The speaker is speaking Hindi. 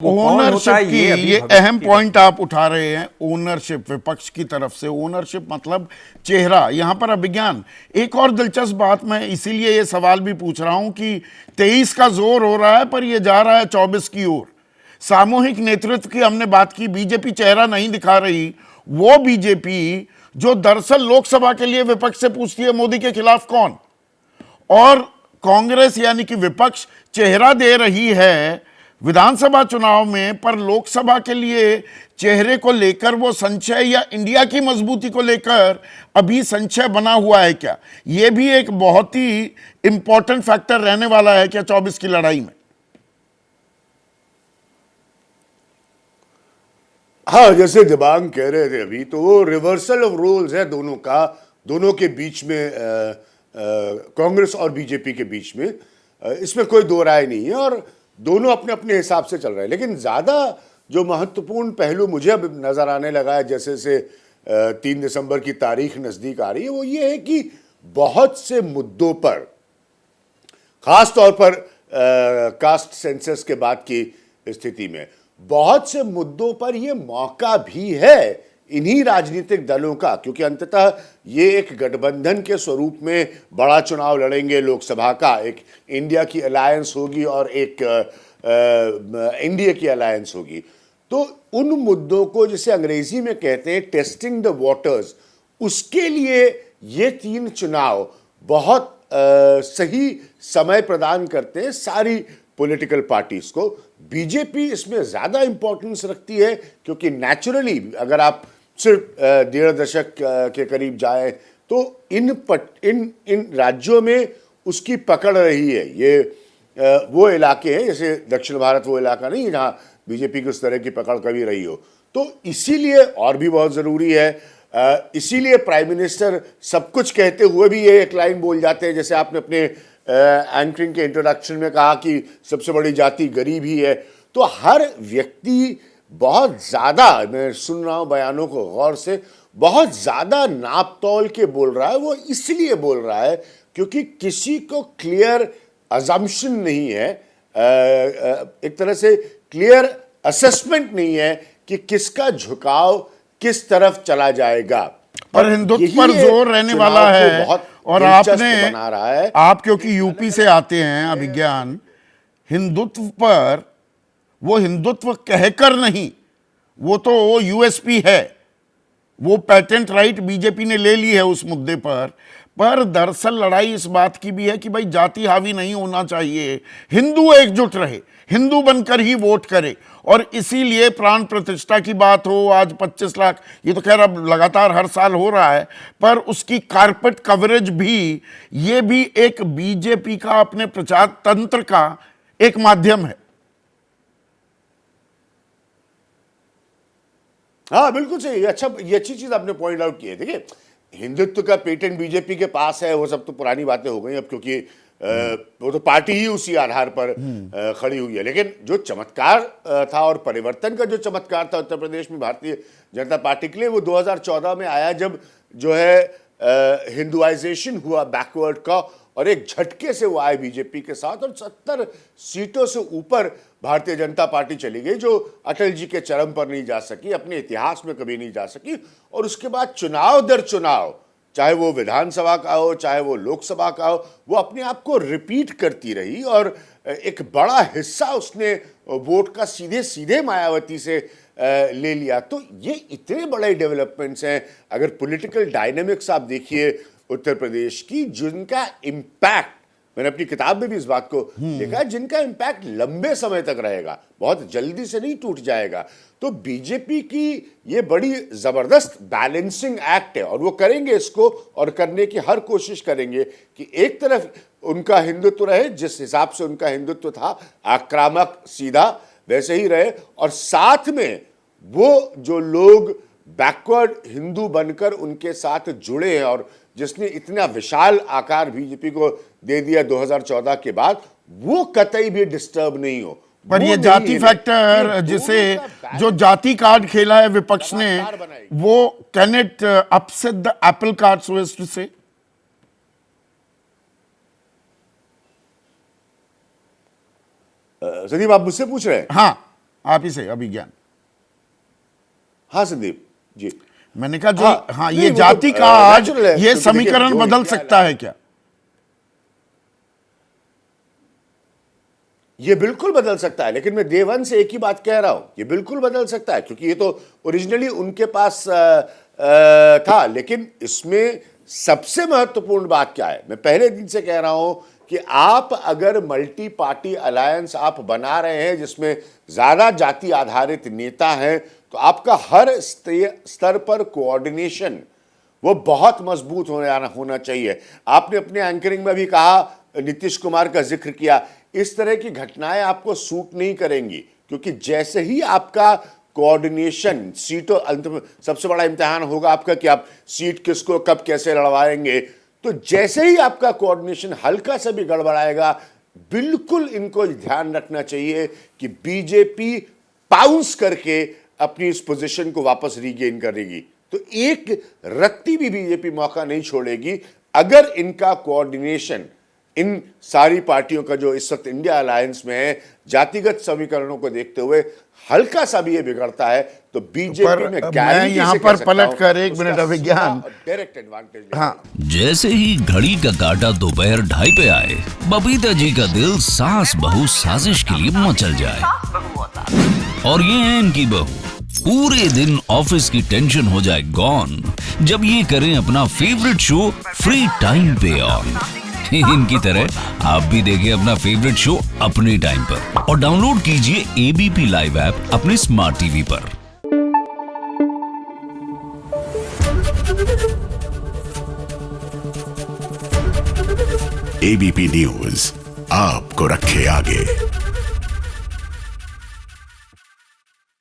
वो कौन होता ओनरशिप है की ये अभी ये भविष्य अहम की पॉइंट आप उठा रहे हैं। ओनरशिप विपक्ष की तरफ से, ओनरशिप मतलब चेहरा, यहां पर अभिज्ञान। एक और दिलचस्प बात, मैं इसीलिए ये सवाल भी पूछ रहा हूं कि 23 का जोर हो रहा है पर ये जा रहा है 24 की ओर। सामूहिक नेतृत्व की हमने बात की, बीजेपी चेहरा नहीं दिखा रही। वो बीजेपी जो दरअसल लोकसभा के लिए विपक्ष से पूछती है मोदी के खिलाफ कौन, और कांग्रेस यानी कि विपक्ष चेहरा दे रही है विधानसभा चुनाव में, पर लोकसभा के लिए चेहरे को लेकर वो संशय या इंडिया की मजबूती को लेकर अभी संशय बना हुआ है क्या? ये भी एक बहुत ही इंपॉर्टेंट फैक्टर रहने वाला है क्या 24 की लड़ाई में? हाँ, जैसे दिबांग कह रहे थे अभी, तो वो रिवर्सल ऑफ रोल्स है दोनों का, दोनों के बीच में, कांग्रेस और बीजेपी के बीच में। इसमें कोई दो राय नहीं है और दोनों अपने अपने हिसाब से चल रहे हैं। लेकिन ज़्यादा जो महत्वपूर्ण पहलू मुझे अब नज़र आने लगा है, जैसे से 3 दिसंबर की तारीख नज़दीक आ रही है, वो ये है कि बहुत से मुद्दों पर, खास तौर पर कास्ट सेंसस के बाद की स्थिति में, बहुत से मुद्दों पर यह मौका भी है इन्हीं राजनीतिक दलों का, क्योंकि अंततः ये एक गठबंधन के स्वरूप में बड़ा चुनाव लड़ेंगे लोकसभा का। एक इंडिया की अलायंस होगी और एक एनडीए की अलायंस होगी। तो उन मुद्दों को, जिसे अंग्रेजी में कहते हैं टेस्टिंग द वाटर्स, उसके लिए ये 3 चुनाव बहुत सही समय प्रदान करते हैं सारी पॉलिटिकल पार्टीज को। बीजेपी इसमें ज्यादा इंपॉर्टेंस रखती है क्योंकि नेचुरली अगर आप सिर्फ 1.5 दशक के करीब जाए तो इन राज्यों में उसकी पकड़ रही है। ये वो इलाके हैं, जैसे दक्षिण भारत वो इलाका नहीं है जहां बीजेपी की उस तरह की पकड़ कभी रही हो। तो इसीलिए और भी बहुत जरूरी है, इसीलिए प्राइम मिनिस्टर सब कुछ कहते हुए भी ये एक लाइन बोल जाते हैं, जैसे आपने अपने एंकरिंग के इंट्रोडक्शन में कहा कि सबसे बड़ी जाति गरीब ही है। तो हर व्यक्ति बहुत ज़्यादा, मैं सुन रहा हूँ बयानों को गौर से, बहुत ज़्यादा नाप तोल के बोल रहा है। वो इसलिए बोल रहा है क्योंकि किसी को क्लियर अजम्पशन नहीं है, एक तरह से क्लियर असेसमेंट नहीं है कि किसका झुकाव किस तरफ चला जाएगा। पर हिंदुत्व पर जोर रहने वाला है। और आपने, बना रहा है। आप क्योंकि यूपी से आते हैं अभिज्ञान, हिंदुत्व पर, वो हिंदुत्व कहकर नहीं, वो तो यूएसपी है, वो पेटेंट राइट बीजेपी ने ले ली है उस मुद्दे पर दरअसल लड़ाई इस बात की भी है कि भाई जाति हावी नहीं होना चाहिए, हिंदू एकजुट रहे, हिंदू बनकर ही वोट करे। और इसीलिए प्राण प्रतिष्ठा की बात हो, आज 25 लाख, ये तो खैर अब लगातार हर साल हो रहा है, पर उसकी कारपेट कवरेज भी, ये भी एक बीजेपी का अपने प्रचार तंत्र का एक माध्यम है। हाँ बिल्कुल सही, अच्छा, ये अच्छी चीज आपने पॉइंट आउट की है। देखिए, हिंदुत्व का पेटेंट बीजेपी के पास है, वो सब तो पुरानी बातें हो गई अब, क्योंकि वो तो पार्टी ही उसी आधार पर खड़ी हुई है। लेकिन जो चमत्कार था और परिवर्तन का जो चमत्कार था उत्तर प्रदेश में भारतीय जनता पार्टी के लिए, वो 2014 में आया, जब जो है हिंदुआइजेशन हुआ बैकवर्ड का, और एक झटके से वो आए बीजेपी के साथ और 70 सीटों से ऊपर भारतीय जनता पार्टी चली गई, जो अटल जी के चरम पर नहीं जा सकी, अपने इतिहास में कभी नहीं जा सकी। और उसके बाद चुनाव दर चुनाव, चाहे वो विधानसभा का हो चाहे वो लोकसभा का हो, वो अपने आप को रिपीट करती रही और एक बड़ा हिस्सा उसने वोट का सीधे सीधे मायावती से ले लिया। तो ये इतने बड़े डेवलपमेंट्स हैं। अगर पॉलिटिकल डायनेमिक्स आप देखिए उत्तर प्रदेश की, जिनका इम्पैक्ट, मैंने अपनी किताब में भी इस बात को लिखा है, जिनका इम्पैक्ट लंबे समय तक रहेगा, बहुत जल्दी से नहीं टूट जाएगा। तो बीजेपी की ये बड़ी जबरदस्त बैलेंसिंग एक्ट है और वो करेंगे इसको, और करने की हर कोशिश करेंगे कि एक तरफ उनका हिंदुत्व रहे, जिस हिसाब से उनका हिंदुत्व था, आक्रामक सीधा, वैसे ही रहे, और साथ में वो जो लोग बैकवर्ड हिंदू बनकर उनके साथ जुड़े हैं और जिसने इतना विशाल आकार बीजेपी को दे दिया 2014 के बाद, वो कतई भी डिस्टर्ब नहीं हो। पर ये जाति फैक्टर, जिसे जो जाति कार्ड खेला है विपक्ष ने, वो can it upset the apple cart, so as to say? Sandeep, आप मुझसे पूछ रहे हैं? हाँ, आप ही से अभिज्ञान। हाँ संदीप जी, मैंने कहा जो हाँ नहीं, ये वो जाति तो, का आज natural है, ये क्योंकि समीकरण देखिए, जो बदल इंडिया सकता है क्या? ये बिल्कुल बदल सकता है, लेकिन मैं डे वन से एक ही बात कह रहा हूं, ये बिल्कुल बदल सकता है, क्योंकि ये तो ओरिजिनली उनके पास था। लेकिन इसमें सबसे महत्वपूर्ण बात क्या है, मैं पहले दिन से कह रहा हूं कि आप अगर मल्टी पार्टी अलायंस आप बना रहे हैं जिसमें ज्यादा जाति आधारित नेता हैं, तो आपका हर स्तर पर कोऑर्डिनेशन वो बहुत मजबूत होना चाहिए। आपने अपने एंकरिंग में भी कहा, नीतीश कुमार का जिक्र किया, इस तरह की घटनाएं आपको सूट नहीं करेंगी, क्योंकि जैसे ही आपका कोऑर्डिनेशन सीटों, अंत में सबसे बड़ा इम्तिहान होगा आपका कि आप सीट किसको कब कैसे लड़वाएंगे, तो जैसे ही आपका कोऑर्डिनेशन हल्का सा भी गड़बड़ाएगा, बिल्कुल इनको ध्यान रखना चाहिए कि बीजेपी पाउंस करके अपनी इस पोजीशन को वापस रीगेन करेगी। तो एक रत्ती भी बीजेपी मौका नहीं छोड़ेगी अगर इनका कोऑर्डिनेशन इन सारी पार्टियों का जो इस वक्त इंडिया अलायंस में है, जातिगत समीकरणों को देखते हुए हल्का सा भी ये बिगड़ता है, तो बीजेपी में मैं यहाँ पर पलट कर 1 मिनट अभिज्ञान, डायरेक्ट एडवांटेज। हाँ, जैसे ही घड़ी का काटा दोपहर 2:30 पे आए, बबीता जी का दिल सास बहू साजिश के लिए मचल जाए। और ये है इनकी बहू, पूरे दिन ऑफिस की टेंशन हो जाए गॉन जब ये करें अपना फेवरेट शो फ्री टाइम पे ऑन। इनकी तरह आप भी देखें अपना फेवरेट शो अपने टाइम पर और डाउनलोड कीजिए एबीपी लाइव ऐप अपने स्मार्ट टीवी पर। एबीपी न्यूज आपको रखे आगे।